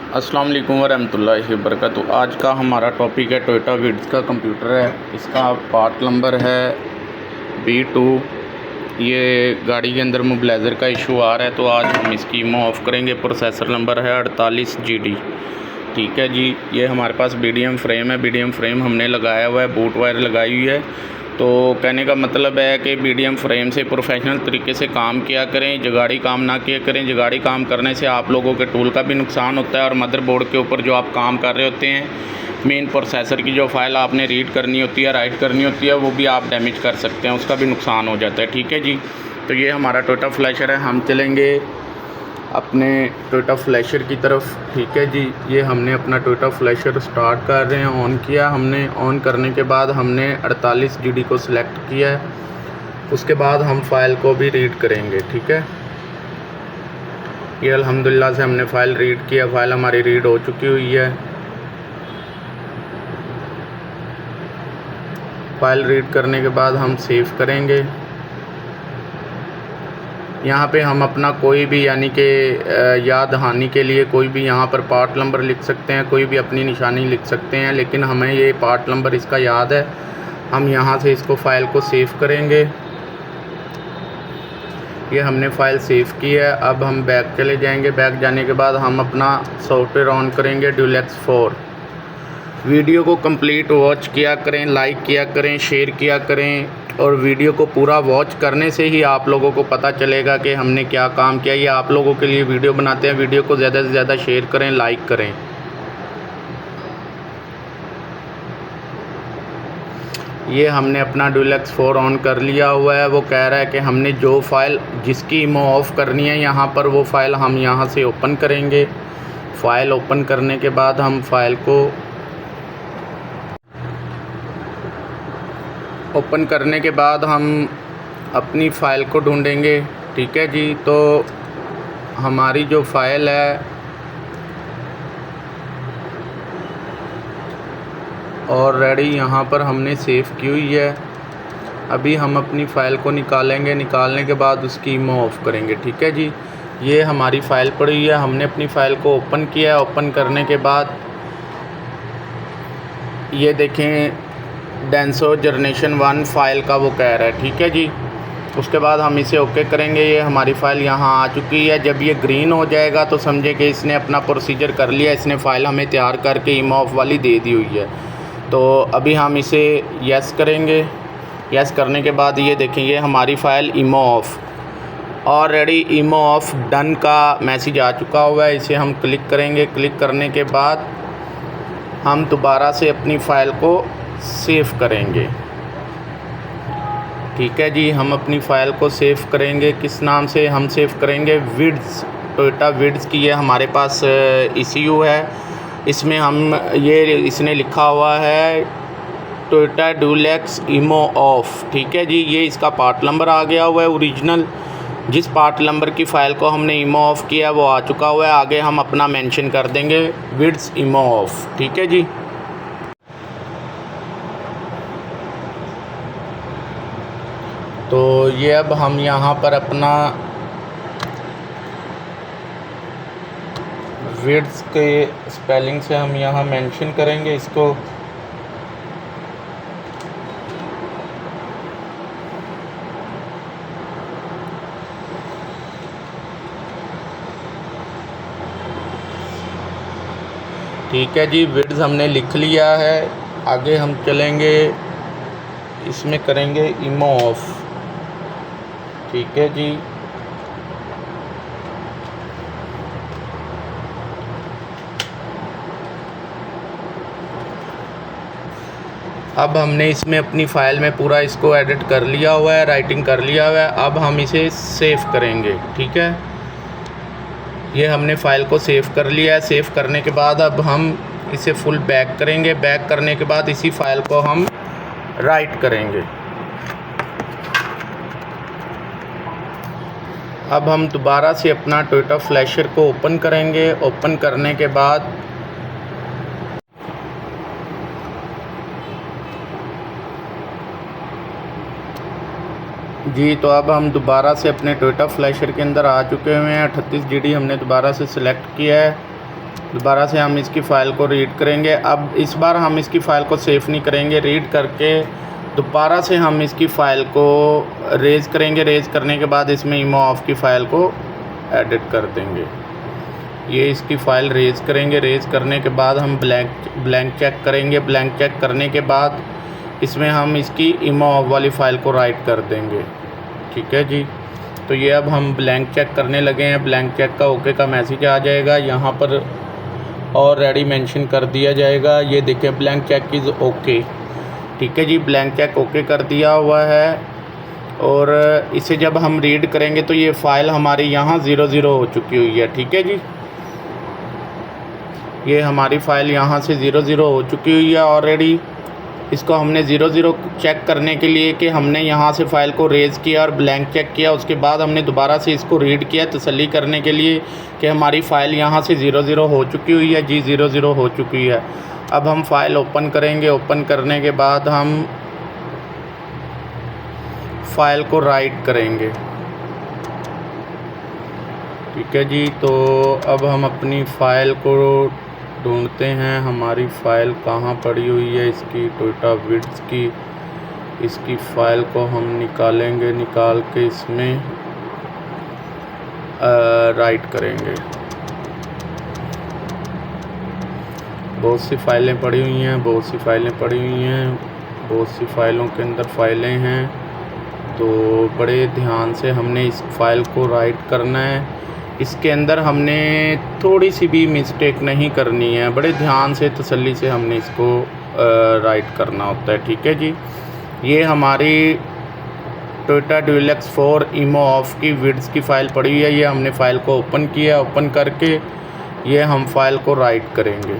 अस्सलाम वालेकुम वरहमतुल्लाहि वबरकातुहू। आज का हमारा टॉपिक है टोयोटा विड्स का कंप्यूटर है। इसका पार्ट नंबर है B2। ये गाड़ी के अंदर मोबिलाइज़र का इशू आ रहा है, तो आज हम इसकी ईमो ऑफ़ करेंगे। प्रोसेसर नंबर है 48GD। ठीक है जी। ये हमारे पास BDM फ्रेम है। BDM फ्रेम हमने लगाया हुआ है, बूट वायर लगाई हुई है। तो कहने का मतलब है कि BDM फ्रेम से प्रोफेशनल तरीके से काम किया करें, जुगाड़ी काम ना किया करें। जुगाड़ी काम करने से आप लोगों के टूल का भी नुकसान होता है, और मदरबोर्ड के ऊपर जो आप काम कर रहे होते हैं, मेन प्रोसेसर की जो फाइल आपने रीड करनी होती है, राइट करनी होती है, वो भी आप डैमेज कर सकते हैं, उसका भी नुकसान हो जाता है। ठीक है जी। तो ये हमारा टोयोटा फ्लैशर है। हम चलेंगे अपने टोयोटा फ्लैशर की तरफ। ठीक है जी। ये हमने अपना टोयोटा फ्लैशर स्टार्ट कर रहे हैं, ऑन किया हमने। ऑन करने के बाद हमने 48GD को सिलेक्ट किया है। उसके बाद हम फ़ाइल को भी रीड करेंगे। ठीक है। ये अल्हम्दुलिल्लाह से हमने फ़ाइल रीड किया। फ़ाइल हमारी रीड हो चुकी हुई है। फ़ाइल रीड करने के बाद हम सेव करेंगे। यहाँ पे हम अपना कोई भी यानी कि याद दहानी के लिए कोई भी यहाँ पर पार्ट नंबर लिख सकते हैं, कोई भी अपनी निशानी लिख सकते हैं, लेकिन हमें ये पार्ट नंबर इसका याद है। हम यहाँ से इसको फ़ाइल को सेव करेंगे। ये हमने फ़ाइल सेव की है। अब हम बैक चले जाएंगे। बैक जाने के बाद हम अपना सॉफ्टवेयर ऑन करेंगे, ड्यूलेक्स 4। वीडियो को कंप्लीट वॉच किया करें, लाइक किया करें, शेयर किया करें, और वीडियो को पूरा वॉच करने से ही आप लोगों को पता चलेगा कि हमने क्या काम किया। ये आप लोगों के लिए वीडियो बनाते हैं। वीडियो को ज़्यादा से ज़्यादा शेयर करें, लाइक करें। ये हमने अपना ड्यूलेक्स 4 ऑन कर लिया हुआ है। वो कह रहा है कि हमने जो फ़ाइल जिसकी ईमो ऑफ़ करनी है यहाँ पर, वो फ़ाइल हम यहाँ से ओपन करेंगे। फ़ाइल ओपन करने के बाद हम फ़ाइल को ओपन करने के बाद हम अपनी फ़ाइल को ढूंढेंगे। ठीक है जी। तो हमारी जो फ़ाइल है ऑलरेडी यहाँ पर हमने सेव की हुई है। अभी हम अपनी फ़ाइल को निकालेंगे। निकालने के बाद उसकी ईमो ऑफ़ करेंगे। ठीक है जी। ये हमारी फ़ाइल पड़ी हुई है। हमने अपनी फ़ाइल को ओपन किया है। ओपन करने के बाद ये देखें, डेंसो जनरेशन 1 फ़ाइल का वो कह रहा है। ठीक है जी। उसके बाद हम इसे ओके करेंगे। ये हमारी फ़ाइल यहाँ आ चुकी है। जब ये ग्रीन हो जाएगा तो समझे कि इसने अपना प्रोसीजर कर लिया। इसने फ़ाइल हमें तैयार करके ईमो ऑफ़ वाली दे दी हुई है। तो अभी हम इसे यस करेंगे। यस करने के बाद ये देखें, ये हमारी फ़ाइल ईमो ऑफ़ ऑलरेडी ईमो ऑफ़ डन का मैसेज आ चुका हुआ है। इसे हम क्लिक करेंगे। क्लिक करने के बाद हम दोबारा से अपनी फ़ाइल को सेव करेंगे। ठीक है जी। हम अपनी फ़ाइल को सेव करेंगे। किस नाम से हम सेव करेंगे? विड्स, टोयोटा विड्स की ये हमारे पास ECU है। इसमें हम इसने लिखा हुआ है टोयोटा ड्यूलेक्स ईमो ऑफ़। ठीक है जी। ये इसका पार्ट नंबर आ गया हुआ है ओरिजिनल। जिस पार्ट नंबर की फ़ाइल को हमने ईमो ऑफ़ किया वो आ चुका हुआ है। आगे हम अपना मेंशन कर देंगे विड्स ईमो ऑफ़। ठीक है जी। तो ये अब हम यहाँ पर अपना विड्स के स्पेलिंग से हम यहाँ मेंशन करेंगे इसको। ठीक है जी। विड्स हमने लिख लिया है। आगे हम चलेंगे, इसमें करेंगे ईमो ऑफ़। ठीक है जी। अब हमने इसमें अपनी फ़ाइल में पूरा इसको एडिट कर लिया हुआ है, राइटिंग कर लिया हुआ है। अब हम इसे सेव करेंगे। ठीक है। ये हमने फ़ाइल को सेव कर लिया है। सेव करने के बाद अब हम इसे फुल बैक करेंगे। बैक करने के बाद इसी फ़ाइल को हम राइट करेंगे। अब हम दोबारा से अपना टोयोटा फ्लैशर को ओपन करेंगे। ओपन करने के बाद जी, तो अब हम दोबारा से अपने टोयोटा फ्लैशर के अंदर आ चुके हुए हैं। 38GD हमने दोबारा से सिलेक्ट किया है। दोबारा से हम इसकी फ़ाइल को रीड करेंगे। अब इस बार हम इसकी फ़ाइल को सेव नहीं करेंगे, रीड करके दोबारा से हम इसकी फ़ाइल को रेज़ करेंगे। रेज़ करने के बाद इसमें इमो ऑफ की फ़ाइल को एडिट कर देंगे। ये इसकी फ़ाइल रेज़ करेंगे। रेज़ करने के बाद हम ब्लैंक चेक करेंगे। ब्लैंक चेक करने के बाद इसमें हम इसकी इमो ऑफ वाली फ़ाइल को राइट कर देंगे। ठीक है जी। तो ये अब हम ब्लैंक चेक करने लगे हैं। ब्लैंक चेक का ओके का मैसेज आ जाएगा, यहाँ पर ऑलरेडी मेंशन कर दिया जाएगा। ये देखें ब्लैंक चेक इज़ ओके। ठीक है जी, ब्लैंक चेक ओके कर दिया हुआ है। और इसे जब हम रीड करेंगे तो ये फ़ाइल हमारी यहाँ 00 हो चुकी हुई है। ठीक है जी, ये हमारी फ़ाइल यहाँ से 00 हो चुकी हुई है ऑलरेडी। इसको हमने 00 चेक करने के लिए कि हमने यहाँ से फ़ाइल को रेज़ किया और ब्लैंक चेक किया, उसके बाद हमने दोबारा से इसको रीड किया तसल्ली करने के लिए कि हमारी फ़ाइल यहाँ से 00 हो चुकी हुई है। जी 00 हो चुकी है। अब हम फ़ाइल ओपन करेंगे। ओपन करने के बाद हम फ़ाइल को राइट करेंगे। ठीक है जी, तो अब हम अपनी फ़ाइल को ढूंढते हैं। हमारी फ़ाइल कहाँ पड़ी हुई है इसकी, टोयोटा विड्स की। इसकी फ़ाइल को हम निकालेंगे, निकाल के इसमें राइट करेंगे। बहुत सी फ़ाइलें पड़ी हुई हैं, बहुत सी फ़ाइलें पड़ी हुई हैं, बहुत सी फ़ाइलों के अंदर फ़ाइलें हैं। तो बड़े ध्यान से हमने इस फ़ाइल को राइट करना है। इसके अंदर हमने थोड़ी सी भी मिस्टेक नहीं करनी है, बड़े ध्यान से तसल्ली से हमने इसको राइट करना होता है। ठीक है जी, ये हमारी टोयोटा डुएलेक्स 4 इमो ऑफ की विड्स की फ़ाइल पड़ी हुई है। ये हमने फ़ाइल को ओपन किया। ओपन करके ये हम फ़ाइल को राइट करेंगे।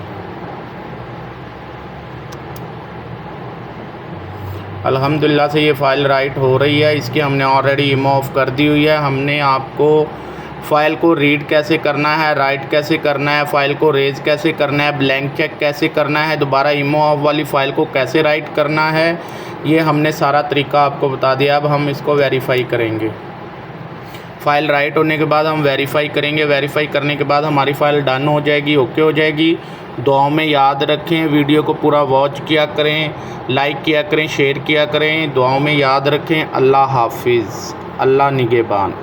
अल्हम्दुलिल्लाह से ये फ़ाइल राइट हो रही है। इसकी हमने ऑलरेडी इमो ऑफ कर दी हुई है। हमने आपको फ़ाइल को रीड कैसे करना है, राइट कैसे करना है, फ़ाइल को रेज़ कैसे करना है, ब्लैंक चेक कैसे करना है, दोबारा इमो ऑफ वाली फ़ाइल को कैसे राइट करना है, ये हमने सारा तरीका आपको बता दिया। अब हम इसको वेरीफ़ाई करेंगे। फ़ाइल राइट होने के बाद हम वेरीफ़ाई करेंगे। वेरीफ़ाई करने के बाद हमारी फ़ाइल डन हो जाएगी, ओके हो जाएगी। दुआओं में याद रखें, वीडियो को पूरा वॉच किया करें, लाइक किया करें, शेयर किया करें। दुआओं में याद रखें। अल्लाह हाफिज़, अल्लाह निगहबान।